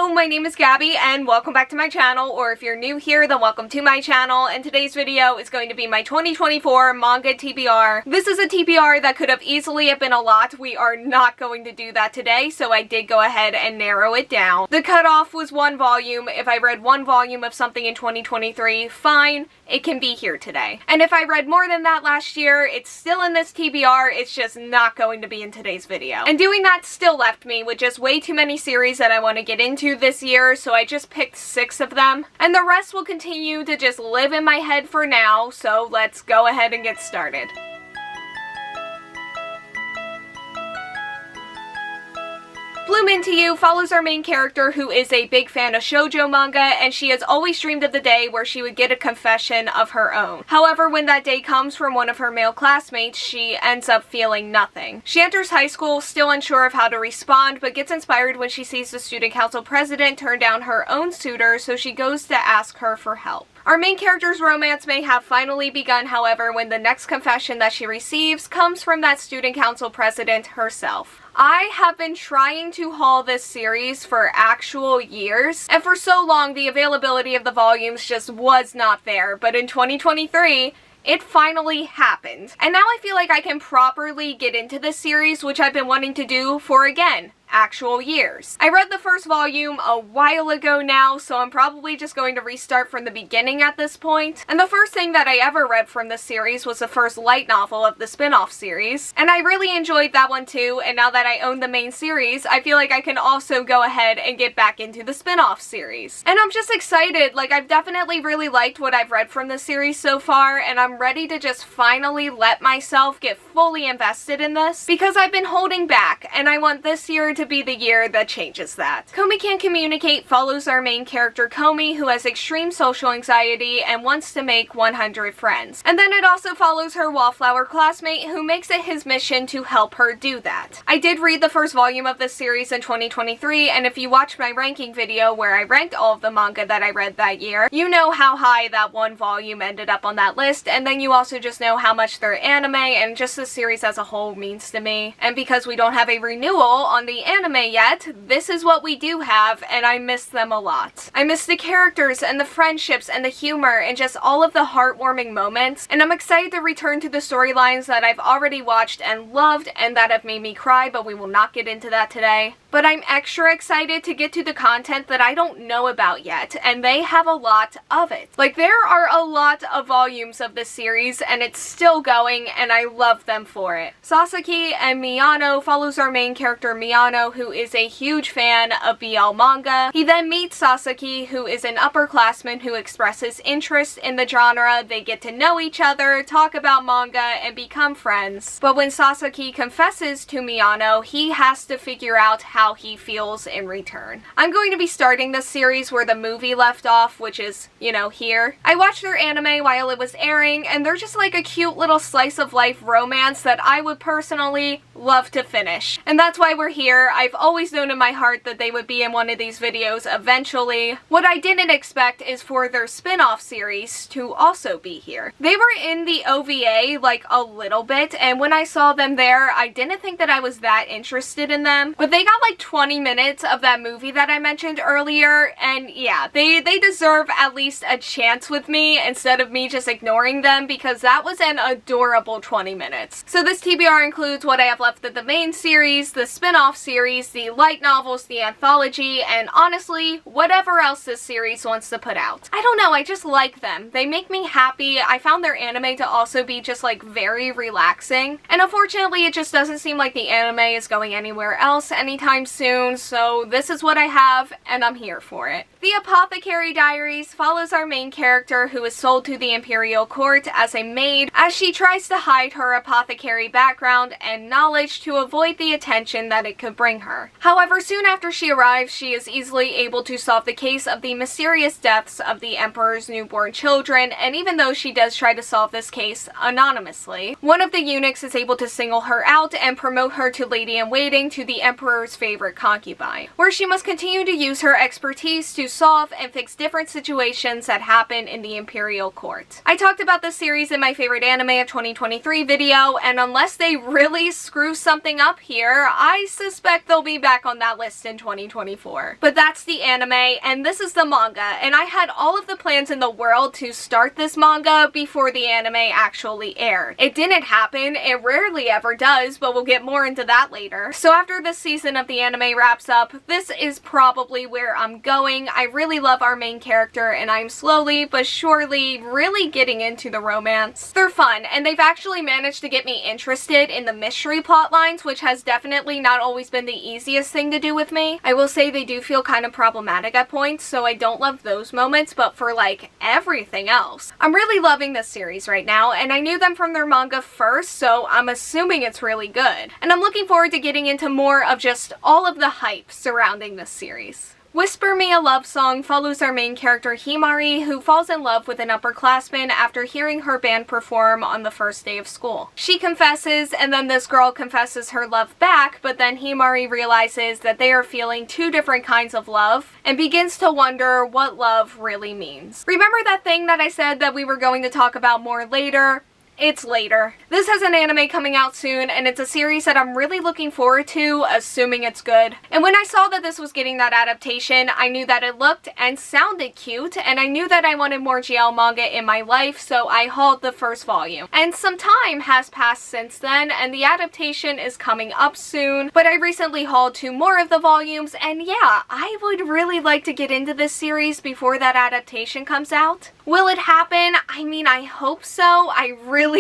Hello, my name is Gabby and welcome back to my channel, or if you're new here then welcome to my channel, and today's video is going to be my 2024 Manga TBR. This is a TBR that could have easily have been a lot. We are not going to do that today, so I did go ahead and narrow it down. The cutoff was one volume. If I read one volume of something in 2023, fine, it can be here today. And if I read more than that last year, it's still in this TBR, it's just not going to be in today's video. And doing that still left me with just way too many series that I want to get into this year, so I just picked 6 of them. And the rest will continue to just live in my head for now, so let's go ahead and get started. Bloom Into You follows our main character who is a big fan of shoujo manga, and she has always dreamed of the day where she would get a confession of her own. However, when that day comes from one of her male classmates, she ends up feeling nothing. She enters high school, still unsure of how to respond, but gets inspired when she sees the student council president turn down her own suitor, so she goes to ask her for help. Our main character's romance may have finally begun, however, when the next confession that she receives comes from that student council president herself. I have been trying to haul this series for actual years, and for so long the availability of the volumes just was not there, but in 2023, it finally happened. And now I feel like I can properly get into this series, which I've been wanting to do for, again, actual years. I read the first volume a while ago now, so I'm probably just going to restart from the beginning at this point. And the first thing that I ever read from this series was the first light novel of the spin-off series, and I really enjoyed that one too, and now that I own the main series, I feel like I can also go ahead and get back into the spin-off series. And I'm just excited. Like, I've definitely really liked what I've read from this series so far, and I'm ready to just finally let myself get fully invested in this, because I've been holding back, and I want this year to be the year that changes that. Komi Can't Communicate follows our main character Komi, who has extreme social anxiety and wants to make 100 friends. And then it also follows her wallflower classmate, who makes it his mission to help her do that. I did read the first volume of this series in 2023, and if you watched my ranking video where I ranked all of the manga that I read that year, you know how high that one volume ended up on that list, and then you also just know how much their anime and just the series as a whole means to me. And because we don't have a renewal on the anime yet, this is what we do have, and I miss them a lot. I miss the characters and the friendships and the humor and just all of the heartwarming moments, and I'm excited to return to the storylines that I've already watched and loved and that have made me cry, but we will not get into that today. But I'm extra excited to get to the content that I don't know about yet, and they have a lot of it. Like, there are a lot of volumes of this series, and it's still going, and I love them for it. Sasaki and Miyano follows our main character Miyano, who is a huge fan of BL manga. He then meets Sasaki, who is an upperclassman who expresses interest in the genre. They get to know each other, talk about manga, and become friends. But when Sasaki confesses to Miyano, he has to figure out how he feels in return. I'm going to be starting this series where the movie left off, which is, you know, here. I watched their anime while it was airing, and they're just like a cute little slice of life romance that I would personally love to finish. And that's why we're here. I've always known in my heart that they would be in one of these videos eventually. What I didn't expect is for their spin-off series to also be here. They were in the OVA like a little bit, and when I saw them there, I didn't think that I was that interested in them, but they got like 20 minutes of that movie that I mentioned earlier, and yeah, they deserve at least a chance with me instead of me just ignoring them, because that was an adorable 20 minutes. So this TBR includes what I have left of the main series, the spin-off series, the light novels, the anthology, and honestly, whatever else this series wants to put out. I don't know, I just like them. They make me happy. I found their anime to also be just like very relaxing, and unfortunately it just doesn't seem like the anime is going anywhere else anytime soon, so this is what I have, and I'm here for it. The Apothecary Diaries follows our main character, who is sold to the imperial court as a maid as she tries to hide her apothecary background and knowledge to avoid the attention that it could bring her. However, soon after she arrives, she is easily able to solve the case of the mysterious deaths of the emperor's newborn children, and even though she does try to solve this case anonymously, one of the eunuchs is able to single her out and promote her to lady-in-waiting to the emperor's favorite favorite concubine, where she must continue to use her expertise to solve and fix different situations that happen in the Imperial Court. I talked about this series in my favorite anime of 2023 video, and unless they really screw something up here, I suspect they'll be back on that list in 2024. But that's the anime, and this is the manga, and I had all of the plans in the world to start this manga before the anime actually aired. It didn't happen, it rarely ever does, but we'll get more into that later. So after this season of the anime wraps up, this is probably where I'm going. I really love our main character, and I'm slowly but surely really getting into the romance. They're fun, and they've actually managed to get me interested in the mystery plot lines, which has definitely not always been the easiest thing to do with me. I will say they do feel kind of problematic at points, so I don't love those moments, but for like everything else, I'm really loving this series right now, and I knew them from their manga first, so I'm assuming it's really good. And I'm looking forward to getting into more of just all of the hype surrounding this series. Whisper Me a Love Song follows our main character Himari, who falls in love with an upperclassman after hearing her band perform on the first day of school. She confesses, and then this girl confesses her love back, but then Himari realizes that they are feeling two different kinds of love, and begins to wonder what love really means. Remember that thing that I said that we were going to talk about more later? It's later. This has an anime coming out soon, and it's a series that I'm really looking forward to, assuming it's good. And when I saw that this was getting that adaptation, I knew that it looked and sounded cute, and I knew that I wanted more GL manga in my life, so I hauled the first volume. And some time has passed since then, and the adaptation is coming up soon, but I recently hauled 2 more of the volumes, and yeah, I would really like to get into this series before that adaptation comes out. Will it happen? I mean, I hope so. I really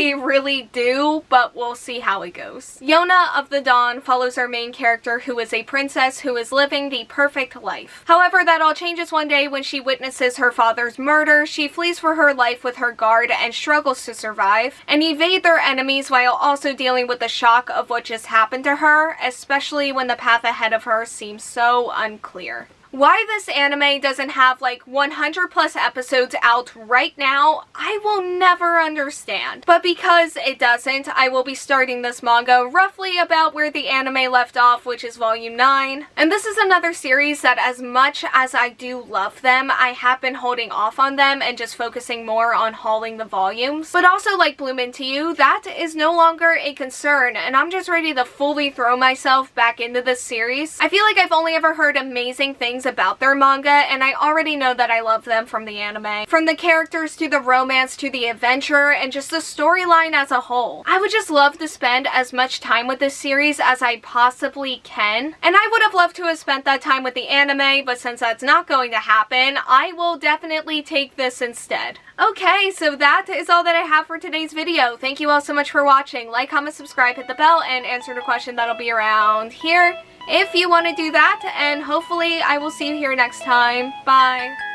do, but we'll see how it goes. Yona of the Dawn follows our main character, who is a princess who is living the perfect life. However, that all changes one day when she witnesses her father's murder. She flees for her life with her guard and struggles to survive and evade their enemies while also dealing with the shock of what just happened to her, especially when the path ahead of her seems so unclear. Why this anime doesn't have like 100 plus episodes out right now, I will never understand. But because it doesn't, I will be starting this manga roughly about where the anime left off, which is volume 9. And this is another series that, as much as I do love them, I have been holding off on them and just focusing more on hauling the volumes. But also, like Bloom Into You, that is no longer a concern, and I'm just ready to fully throw myself back into this series. I feel like I've only ever heard amazing things about their manga, and I already know that I love them from the anime. From the characters to the romance to the adventure and just the storyline as a whole. I would just love to spend as much time with this series as I possibly can, and I would have loved to have spent that time with the anime, but since that's not going to happen, I will definitely take this instead. Okay, so that is all that I have for today's video. Thank you all so much for watching. Like, comment, subscribe, hit the bell, and answer the question that'll be around here if you want to do that, and hopefully I will see you here next time. Bye!